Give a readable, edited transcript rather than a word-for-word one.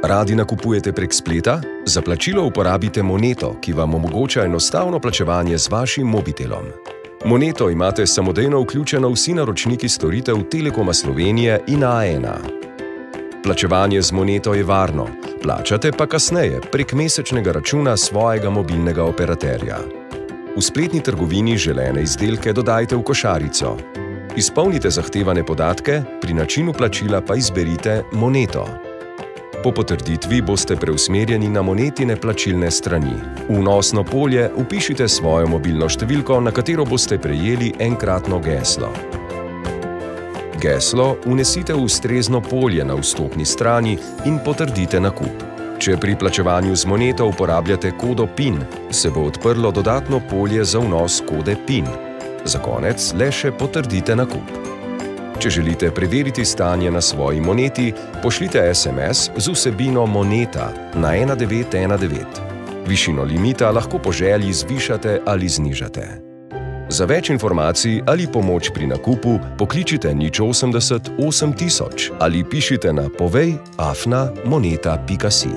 Radi nakupujete prek spleta? Za plačilo uporabite Moneto, ki vam omogoča enostavno plačevanje z vašim mobitelom. Moneto imate samodejno vključeno vsi naročniki storitev Telekoma Slovenije in A1. Plačevanje z Moneto je varno, plačate pa kasneje prek mesečnega računa svojega mobilnega operaterja. V spletni trgovini želene izdelke dodajte v košarico. Izpolnite zahtevane podatke, pri načinu plačila pa izberite Moneto. Po potrditvi boste preusmerjeni na Monetine plačilne strani. V vnosno polje vpišite svojo mobilno številko, na katero boste prejeli enkratno geslo. Geslo vnesite v ustrezno polje na vstopni strani in potrdite nakup. Če pri plačevanju z Moneto uporabljate kodo PIN, se bo odprlo dodatno polje za vnos kode PIN. Za konec le še potrdite nakup. Če želite preveriti stanje na svoji Moneti, pošljite SMS z vsebino Moneta na 1919. Višino limita lahko po želji zvišate ali znižate. Za več informacij ali pomoč pri nakupu pokličite 080 8000 ali pišite na povej@moneta.si.